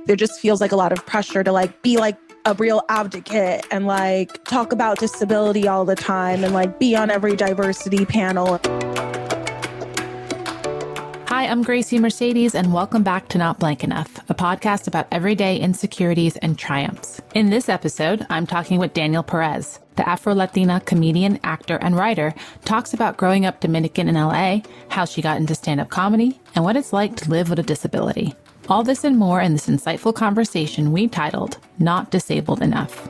there just feels like a lot of pressure to like be like a real advocate and like talk about disability all the time and like be on every diversity panel. Hi, I'm Grasie Mercedes, and welcome back to Not Blank Enough, a podcast about everyday insecurities and triumphs. In this episode, I'm talking with Danielle Perez. The Afro-Latina comedian, actor, and writer talks about growing up Dominican in LA, how she got into stand-up comedy, and what it's like to live with a disability. All this and more in this insightful conversation we titled, Not Disabled Enough.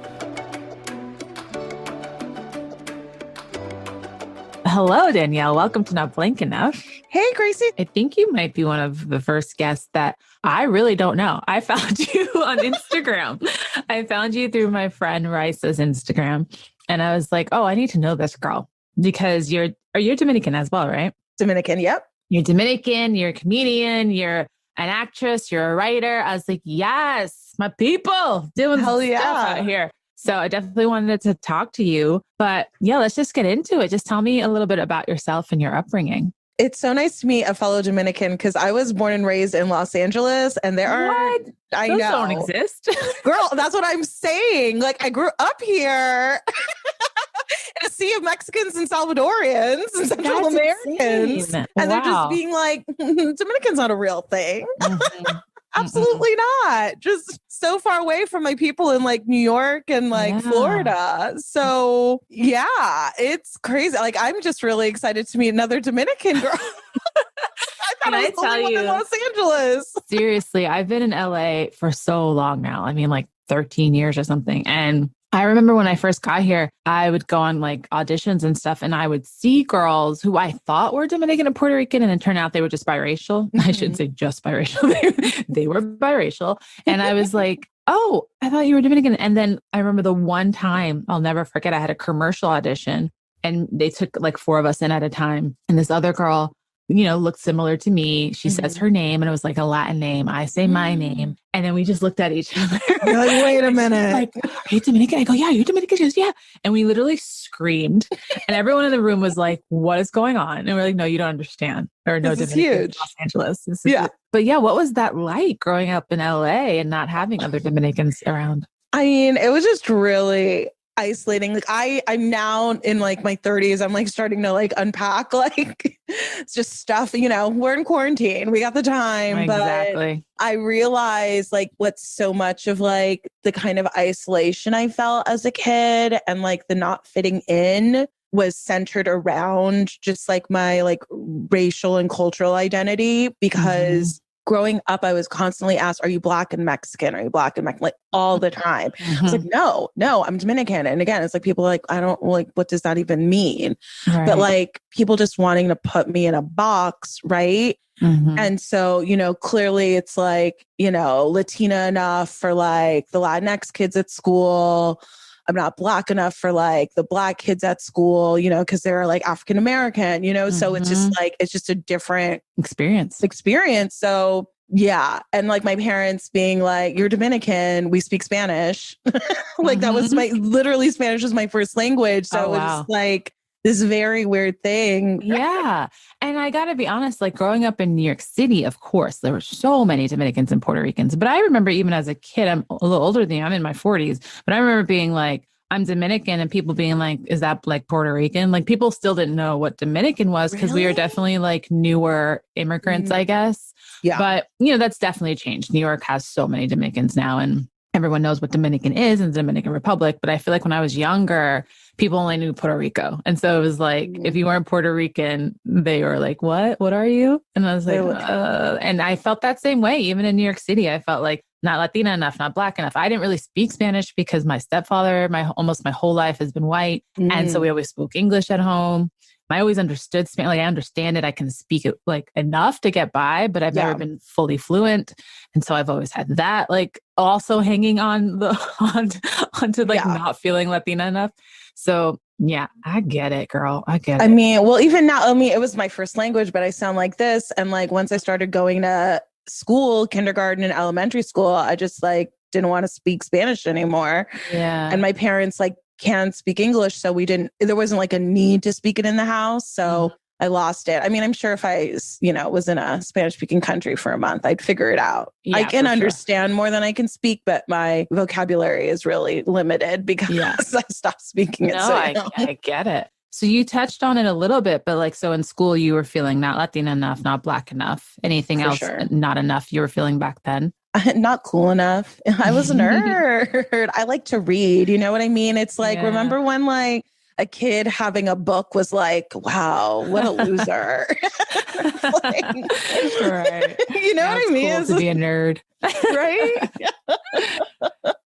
Hello, Danielle. Welcome to Not Blank Enough. Hey, Gracie. I think you might be one of the first guests that I really don't know. I found you on Instagram. I found you through my friend Rice's Instagram. And I was like, oh, I need to know this girl because you're Dominican as well, right? Dominican, yep. You're Dominican, you're a comedian, you're an actress, you're a writer. I was like, yes, my people doing Hell stuff out here. So I definitely wanted to talk to you. But yeah, let's just get into it. Just tell me a little bit about yourself and your upbringing. It's so nice to meet a fellow Dominican because I was born and raised in Los Angeles and there are... Those don't exist. Girl, that's what I'm saying. Like I grew up here in a sea of Mexicans and Salvadorians and Central Americans. Insane. And they're just being like, Dominican's not a real thing. Mm-hmm. Absolutely not. Just so far away from my people in like New York and like Florida. So yeah, it's crazy. Like I'm just really excited to meet another Dominican girl. I tell you, in Los Angeles. Seriously, I've been in LA for so long now. I mean, like 13 years or something. And I remember when I first got here, I would go on like auditions and stuff, and I would see girls who I thought were Dominican and Puerto Rican, and it turned out they were just biracial. Mm-hmm. I shouldn't say just biracial. They were biracial. And I was like, oh, I thought you were Dominican. And then I remember the one time, I'll never forget, I had a commercial audition and they took like 4 of us in at a time. And this other girl, you know, looked similar to me. She says her name and it was like a Latin name. I say my name. And then we just looked at each other. You're like, wait a minute. Like, are you Dominican? I go, yeah, you're Dominican. She goes, yeah. And we literally screamed. And everyone in the room was like, what is going on? And we're like, no, you don't understand. Or no, this Dominican, is huge. Los Angeles. This is huge. But yeah, what was that like growing up in LA and not having other Dominicans around? I mean, it was just really isolating. Like I'm now in like my 30s. I'm like starting to like unpack like it's just stuff, you know, we're in quarantine. We got the time. Exactly. But I realized like what's so much of like the kind of isolation I felt as a kid and like the not fitting in was centered around just like my like racial and cultural identity because growing up, I was constantly asked, are you Black and Mexican? Are you Black and Mexican? Like all the time. I was like, no, I'm Dominican. And again, it's like people are like, I don't like, what does that even mean? Right. But like people just wanting to put me in a box. Right. And so, you know, clearly it's like, you know, Latina enough for like the Latinx kids at school. I'm not Black enough for like the Black kids at school, you know, because they're like African-American, you know, so it's just like, it's just a different experience. So yeah. And like my parents being like, you're Dominican, we speak Spanish. Like that was literally Spanish was my first language. So it was just like this very weird thing. Yeah. And I got to be honest, like growing up in New York City, of course, there were so many Dominicans and Puerto Ricans. But I remember even as a kid, I'm a little older than you, I'm in my 40s, but I remember being like, I'm Dominican and people being like, is that like Puerto Rican? Like people still didn't know what Dominican was because we were definitely like newer immigrants, I guess. Yeah. But, you know, that's definitely changed. New York has so many Dominicans now and everyone knows what Dominican is in the Dominican Republic. But I feel like when I was younger, people only knew Puerto Rico. And so it was like, if you weren't Puerto Rican, they were like, what are you? And I was like, and I felt that same way. Even in New York City, I felt like not Latina enough, not Black enough. I didn't really speak Spanish because my stepfather, almost my whole life has been white. And so we always spoke English at home. I always understood Spanish. Like I understand it. I can speak it like enough to get by, but I've never been fully fluent. And so I've always had that like also hanging on onto like not feeling Latina enough. So yeah, I get it, girl. I get it. I mean, well, even now, it was my first language, but I sound like this. And like, once I started going to school, kindergarten and elementary school, I just like didn't want to speak Spanish anymore. Yeah. And my parents like can't speak English. So there wasn't like a need to speak it in the house. So I lost it. I mean, I'm sure if I, was in a Spanish speaking country for a month, I'd figure it out. Yeah, I can for sure. understand more than I can speak, but my vocabulary is really limited because I stopped speaking it. No, So I get it. So you touched on it a little bit, but like, so in school you were feeling not Latina enough, not Black enough, anything else not enough you were feeling back then? Not cool enough. I was a nerd. I like to read. You know what I mean? It's like, remember when like a kid having a book was like, wow, what a loser. Like, right. You know what I mean? Cool to be a nerd. Right?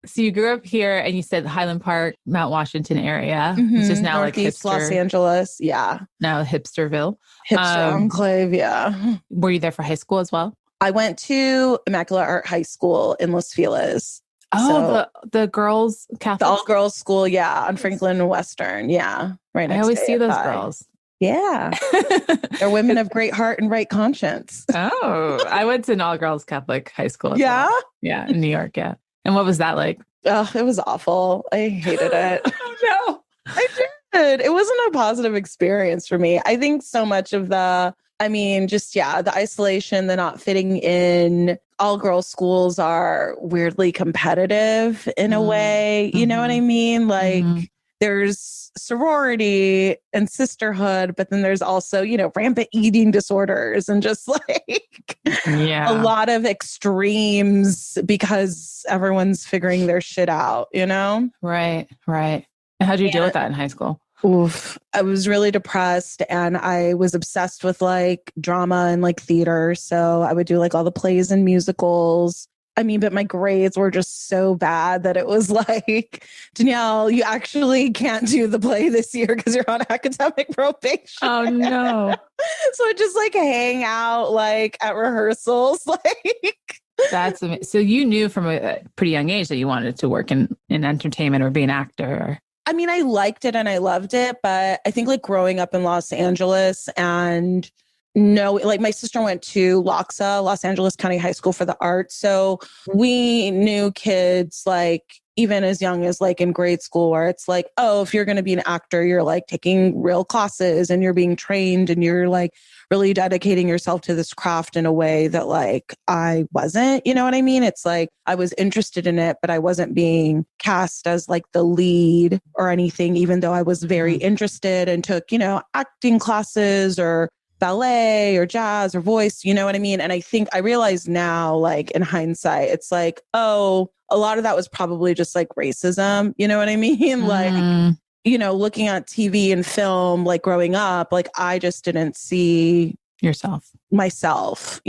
So you grew up here and you said Highland Park, Mount Washington area, which is now Northeast like hipster. Los Angeles. Yeah. Now Hipsterville. Hipster enclave. Yeah. Were you there for high school as well? I went to Immaculate Heart High School in Los Feliz. Oh, so, the girls' Catholic? The all-girls school, yeah, on Franklin and Western. Yeah. Right next I always to see those AFI. girls. Yeah. They're women of great heart and right conscience. Oh, I went to an all-girls Catholic high school as well. Yeah, in New York, yeah. And what was that like? Oh, it was awful. I hated it. Oh, no. I did. It wasn't a positive experience for me. I think so much of the isolation, the not fitting in. All girls schools are weirdly competitive in a way. You know what I mean? Like there's sorority and sisterhood, but then there's also, rampant eating disorders and just like a lot of extremes because everyone's figuring their shit out, Right. And how did you deal with that in high school? Oof. I was really depressed and I was obsessed with like drama and like theater. So I would do like all the plays and musicals. I mean, but my grades were just so bad that it was like, Danielle, you actually can't do the play this year because you're on academic probation. Oh, no. So I just like hang out like at rehearsals. That's amazing. So you knew from a pretty young age that you wanted to work in entertainment or be an actor. I mean, I liked it and I loved it, but I think like growing up in Los Angeles and like my sister went to LACHSA, Los Angeles County High School for the Arts. So we knew kids like even as young as like in grade school where it's like, oh, if you're going to be an actor, you're like taking real classes and you're being trained and you're like really dedicating yourself to this craft in a way that like I wasn't, you know what I mean? It's like I was interested in it, but I wasn't being cast as like the lead or anything, even though I was very interested and took, acting classes or ballet or jazz or voice, you know what I mean? And I think I realize now, like in hindsight, it's like, oh, a lot of that was probably just like racism, you know what I mean? Like, looking at TV and film, like growing up, like I just didn't see myself,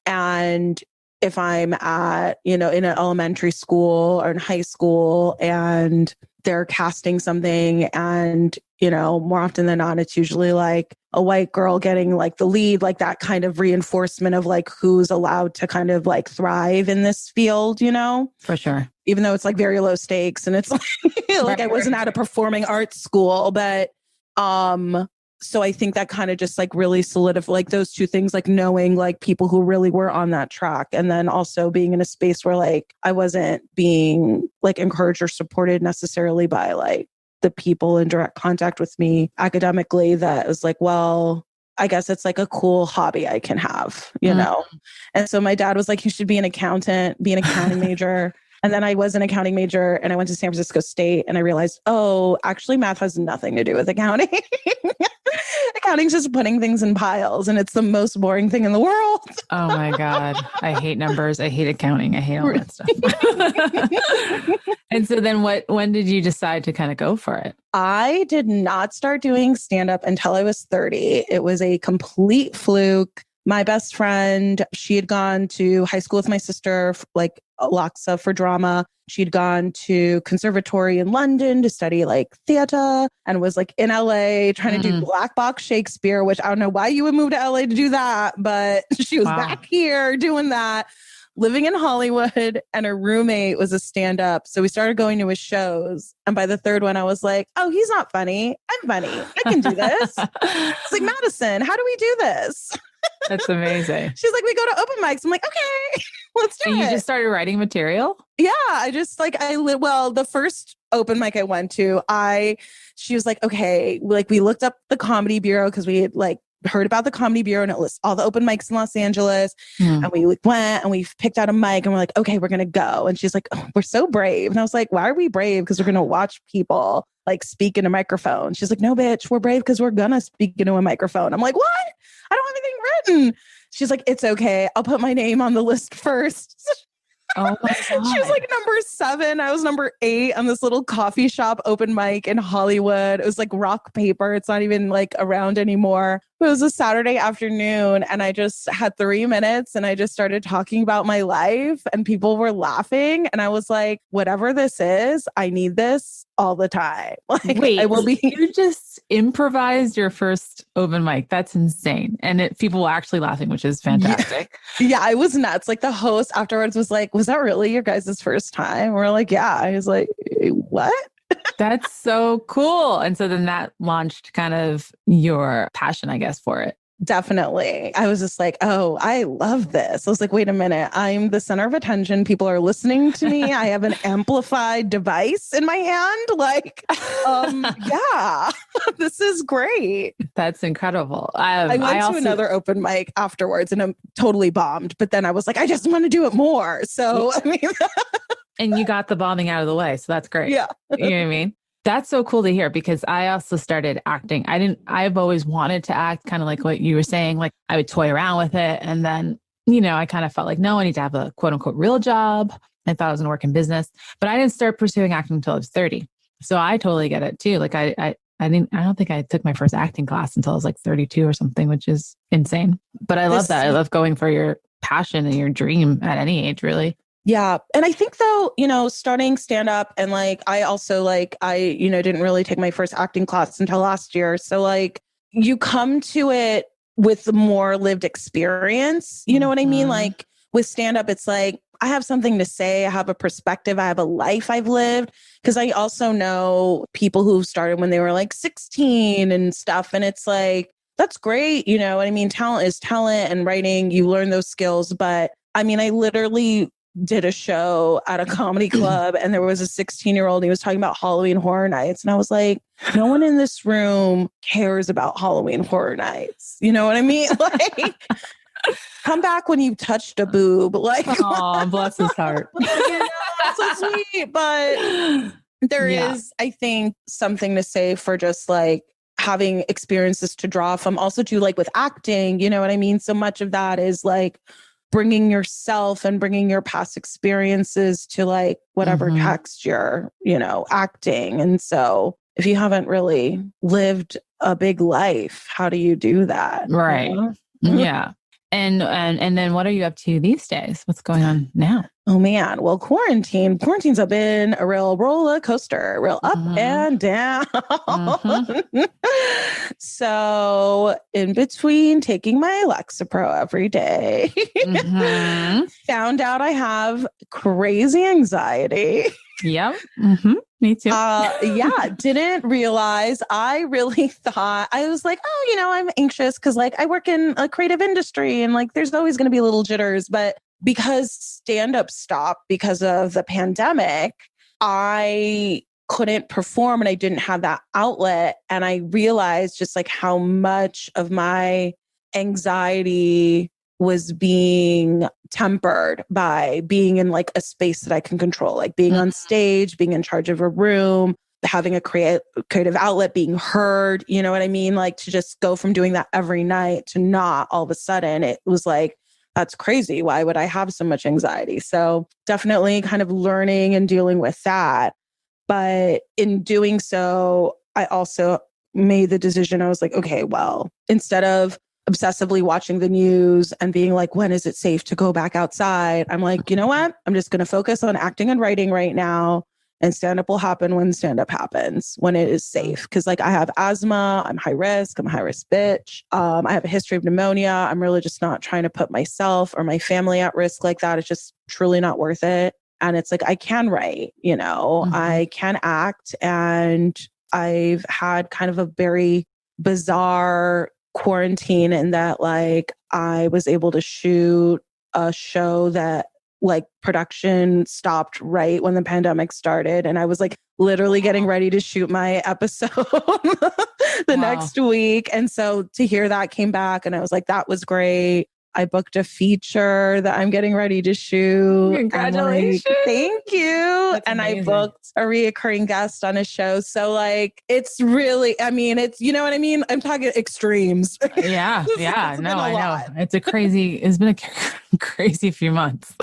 and if I'm at, in an elementary school or in high school and they're casting something and, more often than not, it's usually like a white girl getting like the lead, like that kind of reinforcement of like who's allowed to kind of like thrive in this field, For sure. Even though it's like very low stakes and it's like I wasn't at a performing arts school, but so I think that kind of just like really solidified like those two things, like knowing like people who really were on that track and then also being in a space where like I wasn't being like encouraged or supported necessarily by like the people in direct contact with me academically that was like, well, I guess it's like a cool hobby I can have, And so my dad was like, you should be an accountant, be an accounting major. And then I was an accounting major and I went to San Francisco State and I realized, oh, actually math has nothing to do with accounting. Accounting's just putting things in piles and it's the most boring thing in the world. Oh my God. I hate numbers. I hate accounting. I hate all that stuff. And so then when did you decide to kind of go for it? I did not start doing stand-up until I was 30. It was a complete fluke. My best friend, she had gone to high school with my sister, like LACHSA for drama. She'd gone to conservatory in London to study like theater and was like in LA trying to do black box Shakespeare, which I don't know why you would move to LA to do that, but she was back here doing that, living in Hollywood, and her roommate was a stand-up. So we started going to his shows. And by the third one, I was like, oh, he's not funny. I'm funny. I can do this. It's like, Madison, how do we do this? That's amazing. She's like, we go to open mics. I'm like, okay, let's do it. You just started writing material? Yeah. I just like, the first open mic I went to, she was like, okay, like we looked up the Comedy Bureau because we had like heard about the Comedy Bureau and it lists all the open mics in Los Angeles. And we went and we picked out a mic and we're like, okay, we're going to go. And she's like, oh, we're so brave. And I was like, why are we brave? Because we're going to watch people like speak in a microphone. She's like, no, bitch, we're brave because we're going to speak into a microphone. I'm like, what? I don't have anything written. She's like, it's okay. I'll put my name on the list first. Oh my God. She was like number 7. I was number 8 on this little coffee shop open mic in Hollywood. It was like rock paper. It's not even like around anymore. It was a Saturday afternoon and I just had 3 minutes and I just started talking about my life and people were laughing. And I was like, whatever this is, I need this all the time. Like, Wait, I will be. You just improvised your first open mic. That's insane. And people were actually laughing, which is fantastic. Yeah, it was nuts. Like the host afterwards was like, was that really your guys' first time? We're like, yeah. I was like, what? That's so cool. And so then that launched kind of your passion, I guess, for it. Definitely. I was just like, oh, I love this. I was like, wait a minute. I'm the center of attention. People are listening to me. I have an amplified device in my hand. Like, yeah, this is great. That's incredible. I went to another open mic afterwards and I'm totally bombed. But then I was like, I just want to do it more. So, I mean, and you got the bombing out of the way. So that's great. Yeah. You know what I mean? That's so cool to hear because I also started acting. I've always wanted to act, kind of like what you were saying, like I would toy around with it. And then, I kind of felt like, no, I need to have a quote unquote real job. I thought I was going to work in business, but I didn't start pursuing acting until I was 30. So I totally get it too. Like I don't think I took my first acting class until I was like 32 or something, which is insane. But I love that. I love going for your passion and your dream at any age, really. Yeah. And I think though, starting stand up and like, I also like, didn't really take my first acting class until last year. So like you come to it with more lived experience. You know what I mean? Like with stand up, it's like, I have something to say. I have a perspective. I have a life I've lived. Cause I also know people who started when they were like 16 and stuff. And it's like, that's great. You know what I mean? Talent is talent and writing, you learn those skills. But I mean, I literally did a show at a comedy club and there was a 16-year-old. He was talking about Halloween Horror Nights. And I was like, no one in this room cares about Halloween Horror Nights. You know what I mean? Like, come back when you've touched a boob. Like, oh, bless his heart. So sweet. But there is, I think, something to say for just like having experiences to draw from. Also too, like with acting, you know what I mean? So much of that is like bringing yourself and bringing your past experiences to like whatever text you're, acting. And so if you haven't really lived a big life, how do you do that? Right. Yeah. And then what are you up to these days? What's going on now? Oh man. Well, quarantine's been a real roller coaster, real up and down. So in between taking my Lexapro every day, found out I have crazy anxiety. Yep. Me too. Didn't realize. I really thought I was like, oh, I'm anxious because like I work in a creative industry and like there's always going to be little jitters. But because stand-up stopped because of the pandemic, I couldn't perform and I didn't have that outlet. And I realized just like how much of my anxiety was being tempered by being in like a space that I can control, like being on stage, being in charge of a room, having a creative outlet, being heard, you know what I mean? Like to just go from doing that every night to not all of a sudden, it was like, that's crazy. Why would I have so much anxiety? So definitely kind of learning and dealing with that. But in doing so, I also made the decision. I was like, okay, well, instead of obsessively watching the news and being like, when is it safe to go back outside? I'm like, you know what? I'm just going to focus on acting and writing right now. And stand-up will happen when stand-up happens, when it is safe. Because like I have asthma, I'm high risk, I'm a high risk bitch. I have a history of pneumonia. I'm really just not trying to put myself or my family at risk like that. It's just truly not worth it. And it's like, I can write, I can act. And I've had kind of a very bizarre quarantine in that like I was able to shoot a show that like production stopped right when the pandemic started. And I was like literally getting ready to shoot my episode the next week. And so to hear that came back and I was like, that was great. I booked a feature that I'm getting ready to shoot. Congratulations. Thank you. That's and amazing. I booked a reoccurring guest on a show. So like, it's really, I mean, it's, you know what I mean? I'm talking extremes. Yeah. I know. It's been a crazy few months.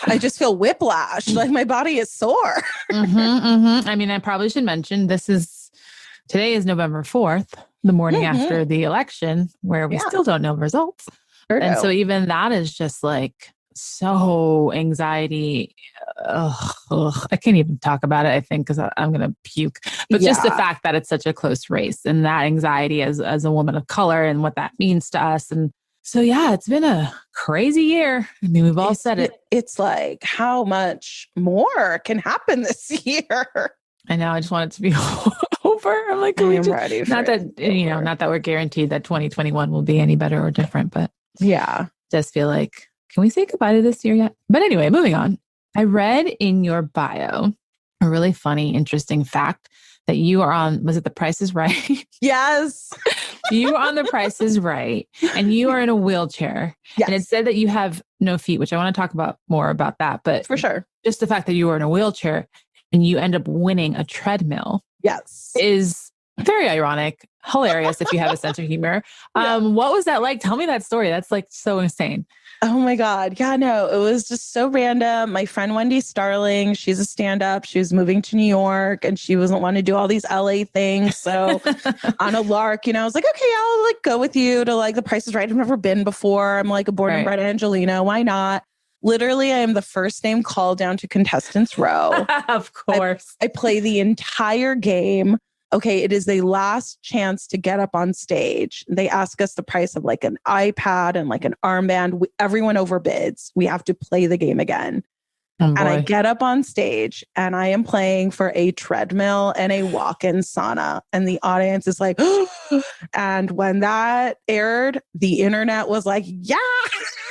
I just feel whiplash. Like my body is sore. I mean, I probably should mention today is November 4th, the morning after the election, where we still don't know results. And so even that is just like so anxiety. I can't even talk about it, I think, because I'm going to puke. But just the fact that it's such a close race and that anxiety as a woman of color and what that means to us. And so, yeah, it's been a crazy year. I mean, we've all said it. It's like, how much more can happen this year? I know. I just want it to be over. I'm like, I'm ready for not that we're guaranteed that 2021 will be any better or different, but just feel like, can we say goodbye to this year yet? But anyway, moving on. I read in your bio a really funny, interesting fact that you are on, was it The Price is Right? Yes. You are on The Price is Right. And you are in a wheelchair. Yes. And it said that you have no feet, which I want to talk about more about that. But for sure, just the fact that you are in a wheelchair and you end up winning a treadmill. Yes. Is very ironic, hilarious if you have a sense of humor. What was that like? Tell me that story. That's like so insane. Oh my God. Yeah, no, it was just so random. My friend Wendy Starling, she's a stand-up. She was moving to New York and she wasn't want to do all these LA things. So on a lark, I was like, okay, I'll like go with you to like The Price is Right. I've never been before. I'm like a born and bred Angelino. Why not? Literally, I am the first name called down to contestants row. Of course. I play the entire game. Okay, it is the last chance to get up on stage. They ask us the price of like an iPad and like an armband. Everyone overbids. We have to play the game again. And I get up on stage and I am playing for a treadmill and a walk-in sauna. And the audience is like, and when that aired, the internet was like, yeah.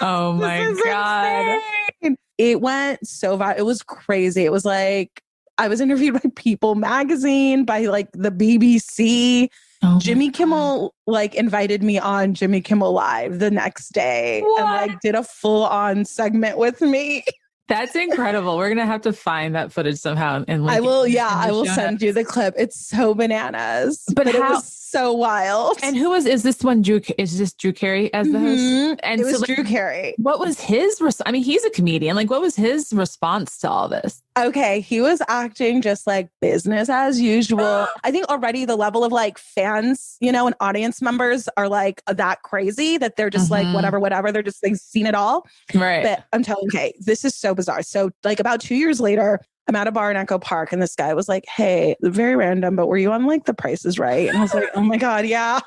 Oh my God. Insane. It went so viral. It was crazy. It was like, I was interviewed by People magazine, by like the BBC. Jimmy Kimmel like invited me on Jimmy Kimmel Live the next day and like did a full-on segment with me. That's incredible. We're going to have to find that footage somehow. And I will send you the clip. It's so bananas. But it was so wild. And is this one is this Drew Carey as the host? And it was Drew Carey. What was his, I mean, he's a comedian. Like, what was his response to all this? Okay. He was acting just like business as usual. I think already the level of like fans, and audience members are like that crazy that they're just like, whatever. They're just, they've seen it all. Right. But I'm telling you, okay, this is so bizarre. So like about 2 years later, I'm at a bar in Echo Park and this guy was like, hey, very random, but were you on like The Price is Right? And I was like, oh my God, yeah.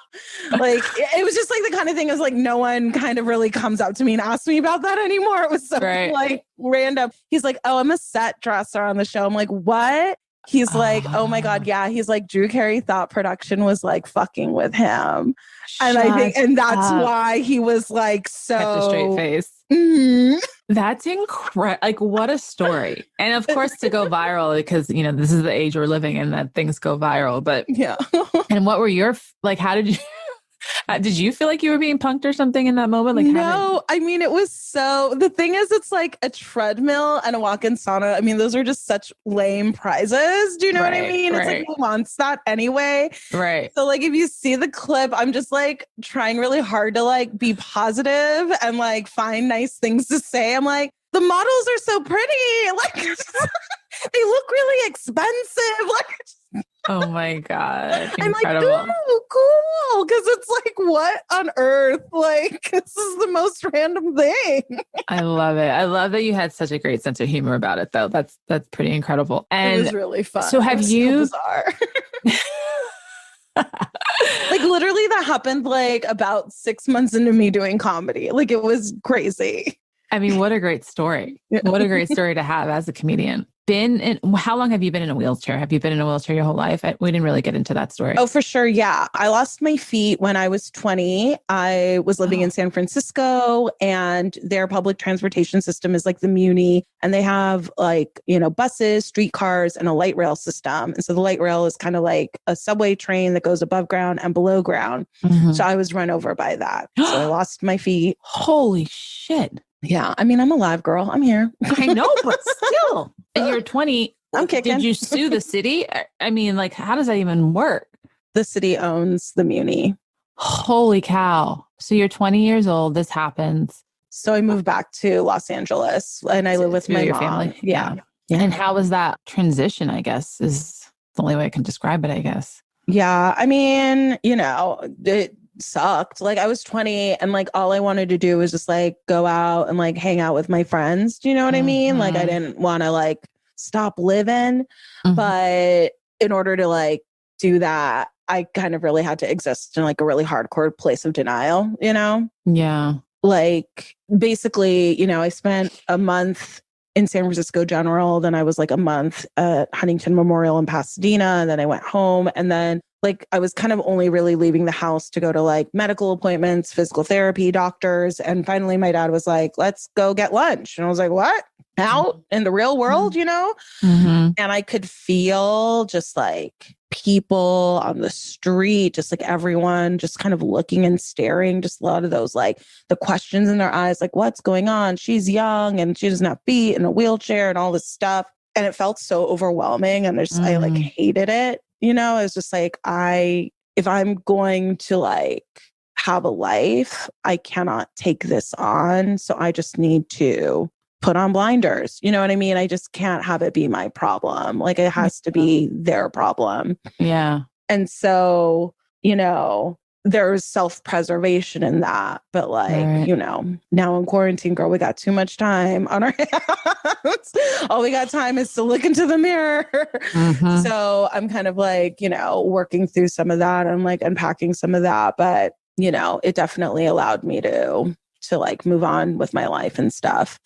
Like, it was just like the kind of thing is like, no one kind of really comes up to me and asks me about that anymore. It was so like random. He's like, oh, I'm a set dresser on the show. I'm like, what? He's like, oh my God, yeah. He's like, Drew Carey thought production was like fucking with him. And I think, and that's why he was like, so kept a straight face. Mm-hmm. That's incredible. Like, what a story. And of course, to go viral, because, this is the age we're living in that things go viral. But yeah. And what were your, like, how did you feel like you were being punked or something in that moment? Like, no, I mean, it was the thing is, it's like a treadmill and a walk-in sauna. I mean, those are just such lame prizes. Do you know what I mean? It's like, who wants that anyway? Right. So like, if you see the clip, I'm just like trying really hard to like be positive and like find nice things to say. I'm like, the models are so pretty. Like, they look really expensive. Like, oh my God. Incredible. I'm like, ooh, cool. Because it's like, what on earth? Like, this is the most random thing. I love it. I love that you had such a great sense of humor about it, though. That's pretty incredible. And it was really fun. So have you... So bizarre. Like, literally that happened like about 6 months into me doing comedy. Like, it was crazy. I mean, what a great story. What a great story to have as a comedian. How long have you been in a wheelchair? Have you been in a wheelchair your whole life? We didn't really get into that story. Oh, for sure. Yeah. I lost my feet when I was 20. I was living in San Francisco, and their public transportation system is like the Muni, and they have like, buses, streetcars, and a light rail system. And so the light rail is kind of like a subway train that goes above ground and below ground. Mm-hmm. So I was run over by that. So I lost my feet. Holy shit. Yeah. I mean, I'm a live girl. I'm here. I know, but still. And you're 20. I'm kicking. Did you sue the city? I mean, like, how does that even work? The city owns the Muni. Holy cow. So you're 20 years old. This happens. So I moved back to Los Angeles and I live with my your mom. Family. Yeah. And how was that transition, I guess, is the only way I can describe it, I guess. Yeah. I mean, it sucked. Like I was 20 and like all I wanted to do was just like go out and like hang out with my friends. Do you know what I mean? Like I didn't want to like stop living, but in order to like do that, I kind of really had to exist in like a really hardcore place of denial, Yeah. Like basically, I spent a month in San Francisco General. Then I was like a month at Huntington Memorial in Pasadena. And then I went home, and then like I was kind of only really leaving the house to go to like medical appointments, physical therapy, doctors. And finally my dad was like, let's go get lunch. And I was like, what? Out in the real world, And I could feel just like people on the street, just like everyone just kind of looking and staring, just a lot of those, like the questions in their eyes, like what's going on? She's young and she doesn't have feet, in a wheelchair and all this stuff. And it felt so overwhelming. And I like hated it. It's just like, if I'm going to like have a life, I cannot take this on. So I just need to put on blinders. You know what I mean? I just can't have it be my problem. Like it has to be their problem. Yeah. And so, there's self-preservation in that. But like, now in quarantine, girl, we got too much time on our hands. All we got time is to look into the mirror. So I'm kind of like, working through some of that and like unpacking some of that. But, it definitely allowed me to like move on with my life and stuff.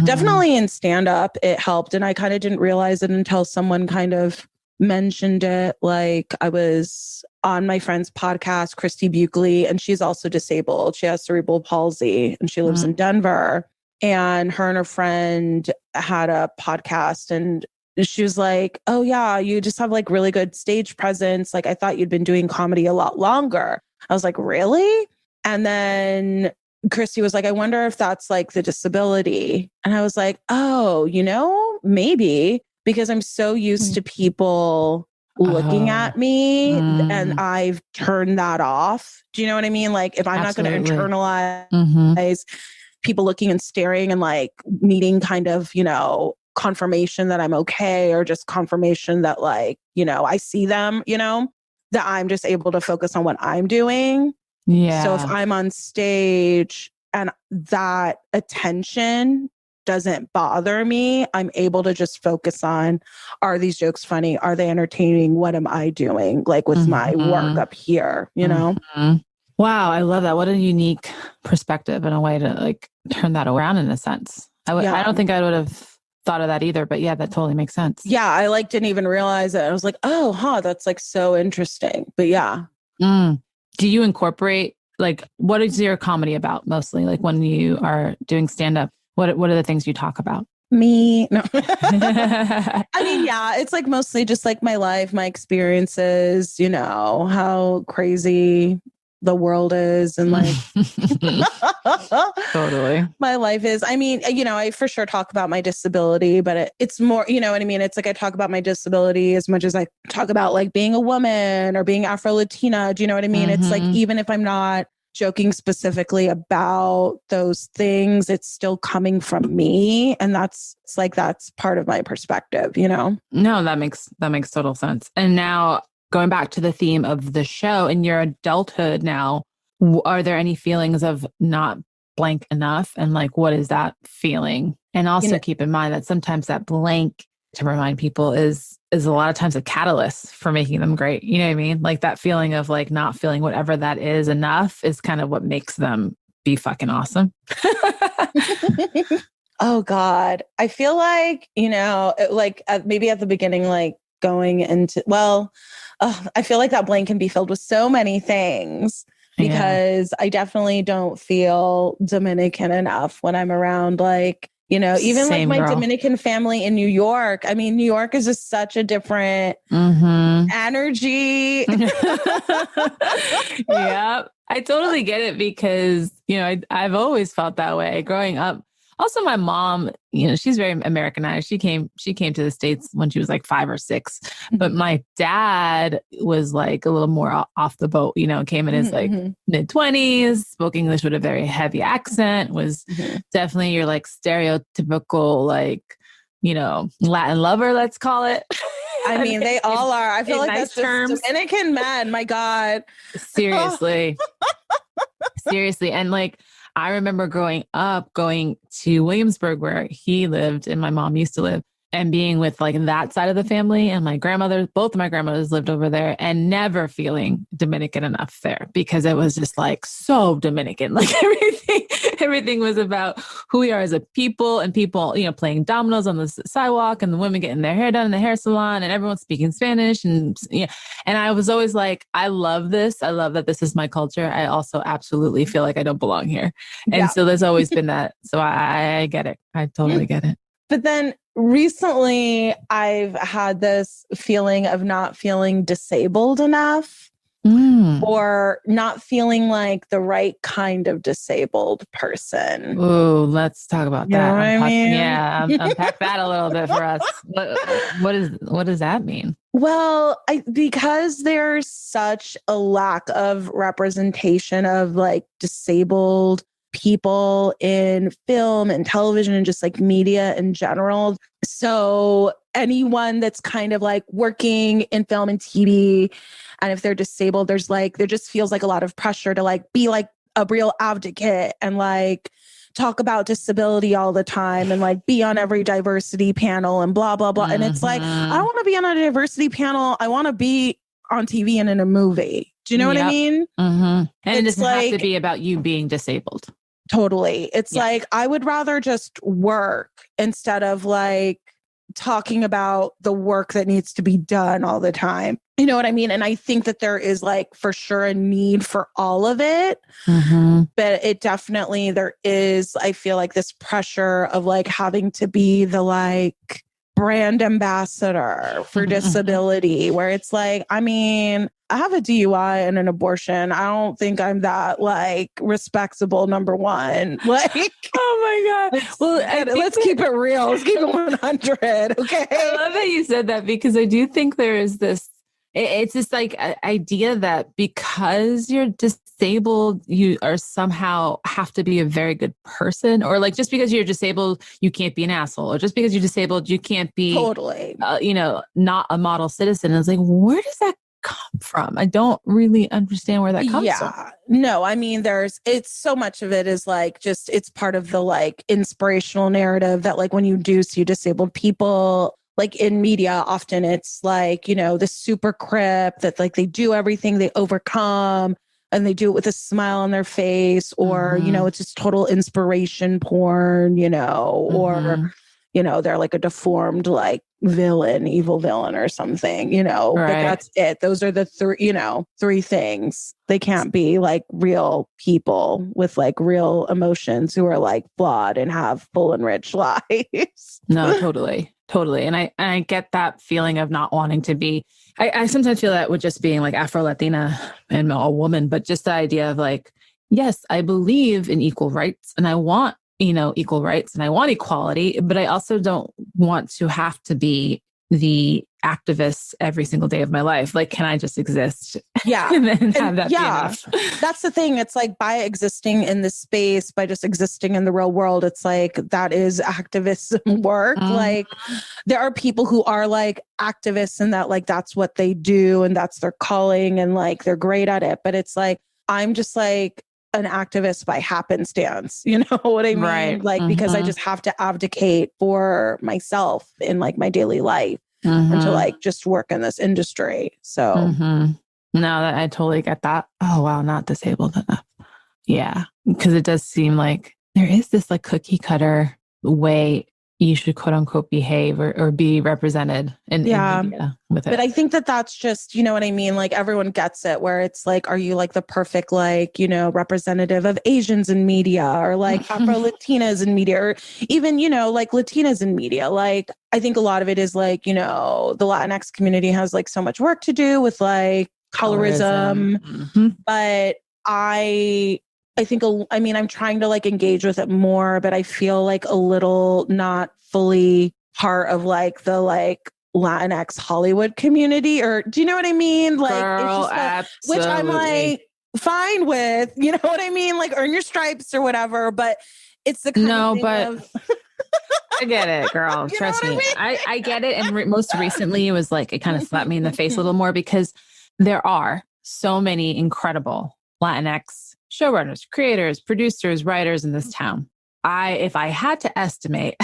Definitely in stand-up, it helped. And I kind of didn't realize it until someone kind of mentioned it. Like I was on my friend's podcast, Christy Buckley, and she's also disabled. She has cerebral palsy and she lives in Denver. And her friend had a podcast, and she was like, oh yeah, you just have like really good stage presence. Like I thought you'd been doing comedy a lot longer. I was like, really? And then Christy was like, I wonder if that's like the disability. And I was like, oh, maybe, because I'm so used to people looking at me and I've turned that off. Do you know what I mean? Like if I'm not going to internalize people looking and staring and like needing kind of, confirmation that I'm okay, or just confirmation that like, I see them, that I'm just able to focus on what I'm doing. Yeah. So if I'm on stage and that attention doesn't bother me, I'm able to just focus on, are these jokes funny? Are they entertaining? What am I doing? Like with my work up here, Wow. I love that. What a unique perspective and a way to like turn that around in a sense. I don't think I would have thought of that either, but yeah, that totally makes sense. Yeah. I like didn't even realize it. I was like, oh, that's like so interesting. But yeah. Do you incorporate, like, what is your comedy about mostly? Like when you are doing stand-up, what are the things you talk about? Me. No. I mean, yeah, it's like mostly just like my life, my experiences, how crazy the world is and like totally my life is. I mean, I for sure talk about my disability, but it's more, you know what I mean? It's like I talk about my disability as much as I talk about like being a woman or being Afro-Latina. Do you know what I mean? It's like, even if I'm not joking specifically about those things, it's still coming from me. And that's part of my perspective, No, that makes total sense. And now going back to the theme of the show, in your adulthood now, are there any feelings of not blank enough? And like, what is that feeling? And also keep in mind that sometimes that blank, to remind people, is a lot of times a catalyst for making them great. You know what I mean? Like that feeling of like not feeling whatever that is enough is kind of what makes them be fucking awesome. Oh God. I feel like, maybe at the beginning, like going into, I feel like that blank can be filled with so many things because I definitely don't feel Dominican enough when I'm around, like, even Same, like my girl. Dominican family in New York. I mean, New York is just such a different energy. Yeah, I totally get it because, I've always felt that way growing up. Also, my mom, she's very Americanized. She came to the States when she was like 5 or 6. But my dad was like a little more off the boat, came in his like mid-20s, spoke English with a very heavy accent, was definitely your like stereotypical, like, Latin lover, let's call it. I mean, they all are. I feel like nice that's just Dominican men. My God. Seriously. Seriously. And like, I remember growing up, going to Williamsburg where he lived and my mom used to live, and being with like that side of the family, and my grandmother, both of my grandmothers lived over there, and never feeling Dominican enough there because it was just like so Dominican. Like everything was about who we are as a people, and people, playing dominoes on the sidewalk, and the women getting their hair done in the hair salon, and everyone speaking Spanish. And and I was always like, I love this. I love that this is my culture. I also absolutely feel like I don't belong here. And so there's always been that. So I get it. I totally get it. But then recently I've had this feeling of not feeling disabled enough or not feeling like the right kind of disabled person. Oh, let's talk about that. You know what I mean? Yeah, unpack that a little bit for us. What does that mean? Well, because there's such a lack of representation of like disabled people in film and television and just like media in general. So anyone that's kind of like working in film and TV, and if they're disabled, there just feels like a lot of pressure to like be like a real advocate and like talk about disability all the time and like be on every diversity panel and blah, blah, blah. And it's like, I don't want to be on a diversity panel. I want to be on TV and in a movie. Do you know what I mean? And it doesn't have to be about you being disabled. Totally. It's like, I would rather just work instead of like talking about the work that needs to be done all the time. You know what I mean? And I think that there is like for sure a need for all of it. But it definitely, there is, I feel like this pressure of like having to be the like brand ambassador for disability, where it's like, I mean, I have a DUI and an abortion. I don't think I'm that like respectable, number one. Like, oh my God. Let's keep it real. Let's keep it 100. Okay. I love that you said that because I do think there is this, it's this like idea that because you're disabled, you are somehow have to be a very good person, or like just because you're disabled, you can't be an asshole, or just because you're disabled, you can't be totally, not a model citizen. And it's like, where does that come from? I don't really understand where that comes from. No, I mean, it's so much of it is like, just, it's part of the like inspirational narrative that like when you do see disabled people, like in media, often it's like, the super crip that like they do everything, they overcome, and they do it with a smile on their face, or, it's just total inspiration porn, or, they're like a deformed, like evil villain or something, but that's it. Those are the three things. They can't be like real people with like real emotions who are like flawed and have full and rich lives. No, totally. And I get that feeling of not wanting to be, I sometimes feel that with just being like Afro-Latina and a woman, but just the idea of like, yes, I believe in equal rights and I want, equal rights and I want equality, but I also don't want to have to be the activist every single day of my life. Like, can I just exist? Yeah. and then have that be enough? That's the thing. It's like by existing in this space, by just existing in the real world, it's like that is activism work. Like there are people who are like activists and that like that's what they do and that's their calling and like they're great at it. But it's like I'm just like an activist by happenstance, you know what I mean? Right. Like because I just have to advocate for myself in like my daily life and to like just work in this industry. So no, I totally get that. Oh wow, not disabled enough. Yeah. Because it does seem like there is this like cookie cutter way you should quote unquote behave or be represented in media with it. But I think that that's just, you know what I mean? Like everyone gets it where it's like, are you like the perfect, like, you know, representative of Asians in media or like Afro-Latinas in media or even, you know, like Latinas in media? Like, I think a lot of it is like, you know, the Latinx community has like so much work to do with like colorism. But I think, I mean, I'm trying to like engage with it more, but I feel like a little not fully part of like the like Latinx Hollywood community, or do you know what I mean? Like, Girl, it's just which I'm like fine with, you know what I mean? Like earn your stripes or whatever, but it's the kind of thing of I get it, girl. Trust me. I get it. And most recently it was like, it kind of slapped me in the face a little more because there are so many incredible Latinx showrunners, creators, producers, writers in this town. If I had to estimate,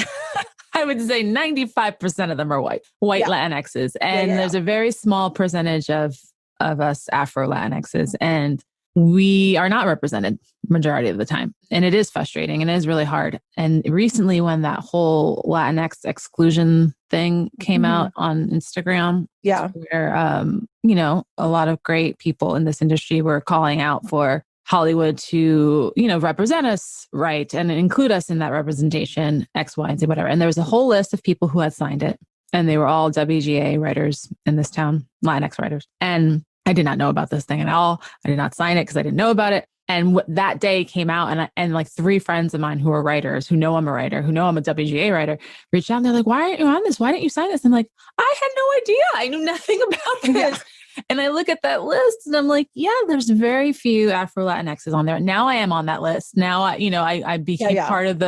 I would say 95% of them are white Latinxes. And there's a very small percentage of us Afro Latinxes. And we are not represented majority of the time. And it is frustrating and it is really hard. And recently when that whole Latinx exclusion thing came out on Instagram, where, you know, a lot of great people in this industry were calling out for Hollywood to, you know, represent us right and include us in that representation, X, Y, and Z, whatever. And there was a whole list of people who had signed it. And they were all WGA writers in this town, Latinx writers. And I did not know about this thing at all. I did not sign it because I didn't know about it. And that day came out and like 3 friends of mine who are writers, who know I'm a writer, who know I'm a WGA writer, reached out and they're like, why aren't you on this? Why didn't you sign this? I'm like, I had no idea. I knew nothing about this. Yeah. And I look at that list and I'm like, yeah, there's very few Afro Latinxes on there. Now I am on that list. Now, I became part of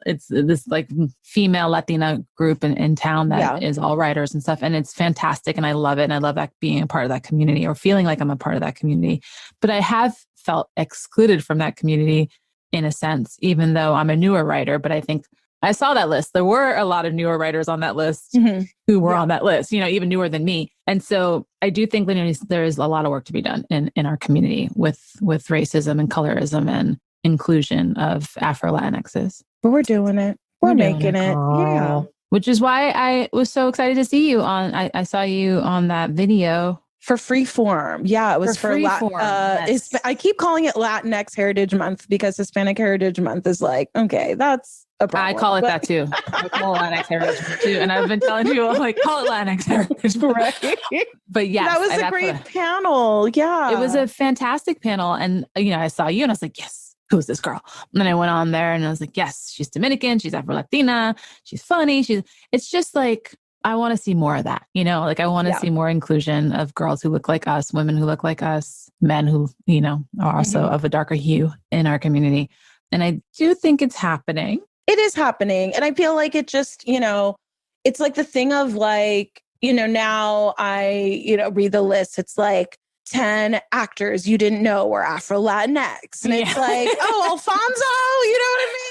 it's this like female Latina group in town that is all writers and stuff. And it's fantastic. And I love it. And I love that being a part of that community or feeling like I'm a part of that community. But I have felt excluded from that community in a sense, even though I'm a newer writer. But I think I saw that list. There were a lot of newer writers on that list who were on that list, you know, even newer than me. And so I do think there is a lot of work to be done in our community with racism and colorism and inclusion of Afro Latinxes. But we're doing it. We're making it. Yeah. Which is why I was so excited to see you on. I saw you on that video. For Freeform. Yeah, it was for Freeform. I keep calling it Latinx Heritage Month because Hispanic Heritage Month is like, okay, that's a problem. I call it that too. I call it Latinx Heritage Month too. And I've been telling people, I'm like, call it Latinx Heritage Month. Right. But yes. That was a great panel. Yeah. It was a fantastic panel. And, you know, I saw you and I was like, yes, who's this girl? And then I went on there and I was like, yes, she's Dominican. She's Afro-Latina. She's funny. It's just like, I want to see more of that, you know, like I want to see more inclusion of girls who look like us, women who look like us, men who, you know, are also of a darker hue in our community. And I do think it's happening. It is happening. And I feel like it just, you know, it's like the thing of like, you know, now I, you know, read the list. It's like 10 actors you didn't know were Afro Latinx. And it's like, oh, Alfonso, you know what I mean?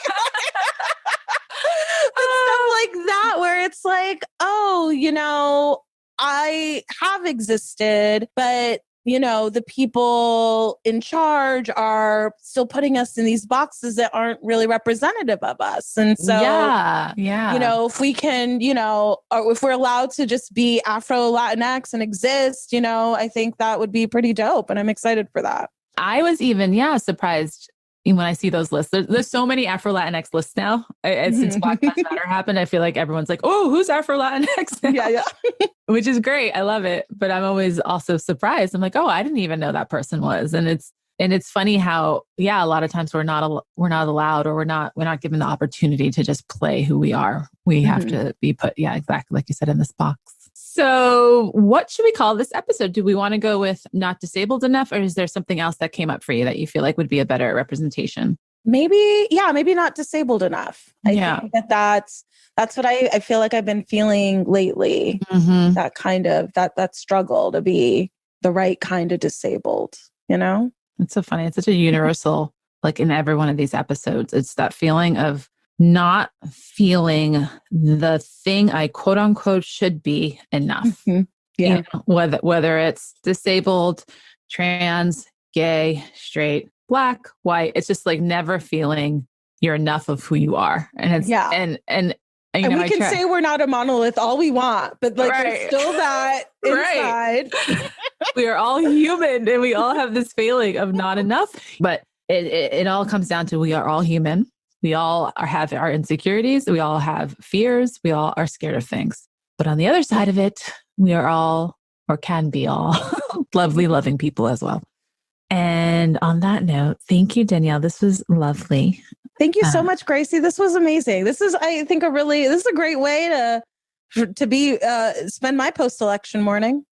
Stuff like that, where it's like, oh, you know, I have existed, but, you know, the people in charge are still putting us in these boxes that aren't really representative of us. And so, you know, if we can, you know, or if we're allowed to just be Afro Latinx and exist, you know, I think that would be pretty dope. And I'm excited for that. I was even, surprised when I see those lists. There's so many Afro Latinx lists now. Since Black Lives Matter happened, I feel like everyone's like, oh, who's Afro Latinx now? Yeah. Which is great. I love it. But I'm always also surprised. I'm like, oh, I didn't even know that person was. And it's funny how, a lot of times we're not allowed, or we're not given the opportunity to just play who we are. We have to be put, exactly like you said, in this box. So what should we call this episode? Do we want to go with not disabled enough, or is there something else that came up for you that you feel like would be a better representation? Maybe not disabled enough. I think that's what I feel like I've been feeling lately. That kind of, that struggle to be the right kind of disabled, you know? It's so funny. It's such a universal, like in every one of these episodes, it's that feeling of not feeling the thing I quote unquote should be enough. You know, whether it's disabled, trans, gay, straight, black, white. It's just like never feeling you're enough of who you are. And it's, and you know, we can say we're not a monolith all we want, but like there's still that inside. We are all human and we all have this feeling of not enough. But it all comes down to we are all human. We all have our insecurities. We all have fears. We all are scared of things. But on the other side of it, we are all, or can be all, lovely, loving people as well. And on that note, thank you, Danielle. This was lovely. Thank you so much, Gracie. This was amazing. This is, I think, this is a great way to spend my post-election morning.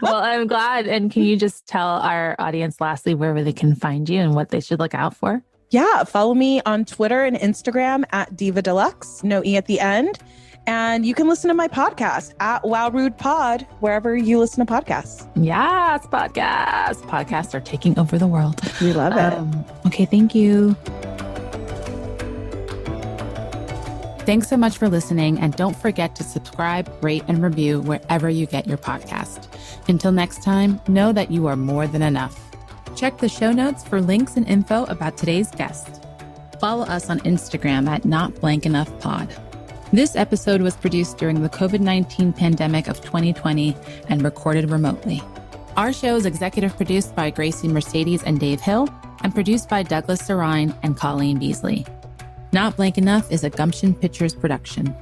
Well, I'm glad. And can you just tell our audience lastly where they can find you and what they should look out for? Yeah. Follow me on Twitter and Instagram at Diva Deluxe, no E at the end. And you can listen to my podcast at Wow Rude Pod, wherever you listen to podcasts. Yes, podcasts. Podcasts are taking over the world. We love it. Okay, thank you. Thanks so much for listening. And don't forget to subscribe, rate, and review wherever you get your podcast. Until next time, know that you are more than enough. Check the show notes for links and info about today's guest. Follow us on Instagram at NotBlankEnoughPod. This episode was produced during the COVID-19 pandemic of 2020 and recorded remotely. Our show is executive produced by Grasie Mercedes and Dave Hill and produced by Douglas Sarine and Colleen Beasley. Not Blank Enough is a Gumption Pictures production.